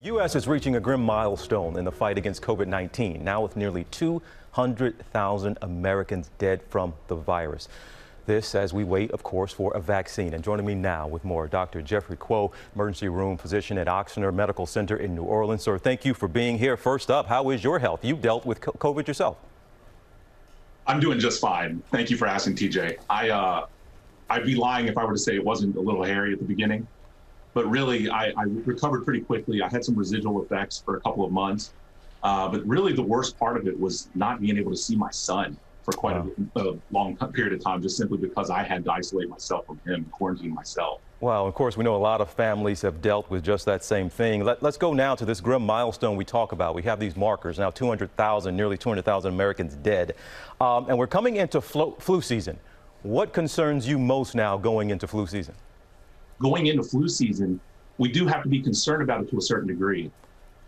U.S. is reaching a grim milestone in the fight against COVID-19, now with nearly 200,000 Americans dead from the virus. This as we wait, of course, for a vaccine. And joining me now with more, Dr. Jeffrey Kuo, emergency room physician at Ochsner Medical Center in New Orleans. Sir, thank you for being here. First up, how is your health? You dealt with COVID yourself. I'm doing just fine. Thank you for asking, TJ. I'd be lying if I were to say it wasn't a little hairy at the beginning. But really, I recovered pretty quickly. I had some residual effects for a couple of months. But really, the worst part of it was not being able to see my son for quite a long period of time, just simply because I had to isolate myself from him, quarantine myself. Well, of course, we know a lot of families have dealt with just that same thing. Let's go now to this grim milestone we talk about. We have these markers now, 200,000, nearly 200,000 Americans dead. And we're coming into flu season. What concerns you most now going into flu season? Going into flu season, we do have to be concerned about it to a certain degree.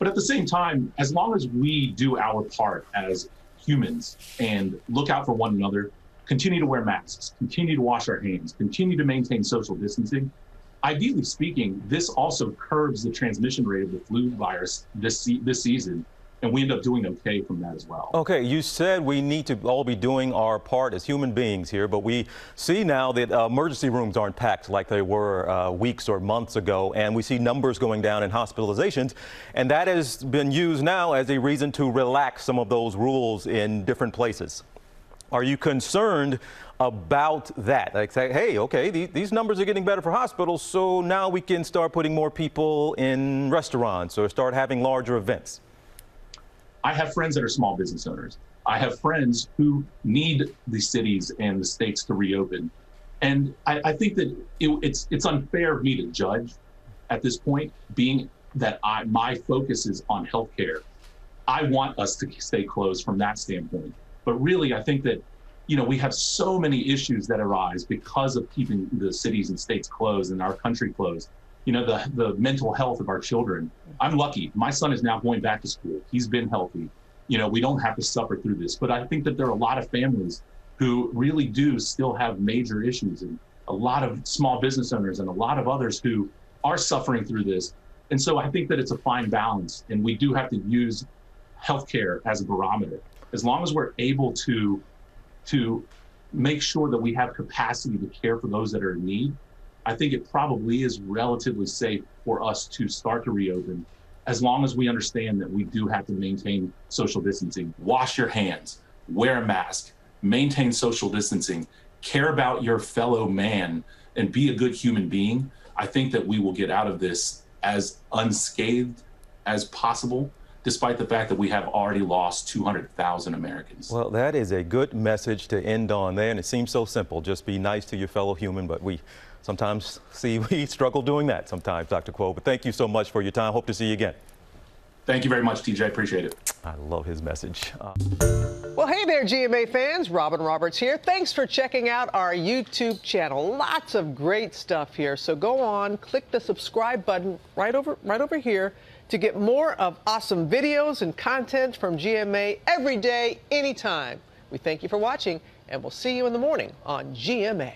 But at the same time, as long as we do our part as humans and look out for one another, continue to wear masks, continue to wash our hands, continue to maintain social distancing, ideally speaking, this also curbs the transmission rate of the flu virus this season. And we end up doing okay from that as well. Okay, you said we need to all be doing our part as human beings here, but we see now that emergency rooms aren't packed like they were weeks or months ago, and we see numbers going down in hospitalizations, and that has been used now as a reason to relax some of those rules in different places. Are you concerned about that? Like say, hey, okay, these numbers are getting better for hospitals, so now we can start putting more people in restaurants or start having larger events? I have friends that are small business owners. I have friends who need the cities and the states to reopen. And I think that it's unfair of me to judge at this point, being that my focus is on healthcare. I want us to stay closed from that standpoint. But really, I think that, we have so many issues that arise because of keeping the cities and states closed and our country closed. The mental health of our children. I'm lucky. My son is now going back to school. He's been healthy. We don't have to suffer through this. But I think that there are a lot of families who really do still have major issues, and a lot of small business owners and a lot of others who are suffering through this. And so I think that it's a fine balance, and we do have to use healthcare as a barometer. As long as we're able to make sure that we have capacity to care for those that are in need, I think it probably is relatively safe for us to start to reopen, as long as we understand that we do have to maintain social distancing. Wash your hands, wear a mask, maintain social distancing, care about your fellow man, and be a good human being. I think that we will get out of this as unscathed as possible, despite the fact that we have already lost 200,000 Americans. Well, that is a good message to end on there, and it seems so simple. Just be nice to your fellow human, but we sometimes we struggle doing that sometimes, Dr. Kuo. But thank you so much for your time. Hope to see you again. Thank you very much, TJ. Appreciate it. I love his message. Well, hey there, GMA fans. Robin Roberts here. Thanks for checking out our YouTube channel. Lots of great stuff here. So go on, click the subscribe button right over here to get more of awesome videos and content from GMA every day, anytime. We thank you for watching, and we'll see you in the morning on GMA.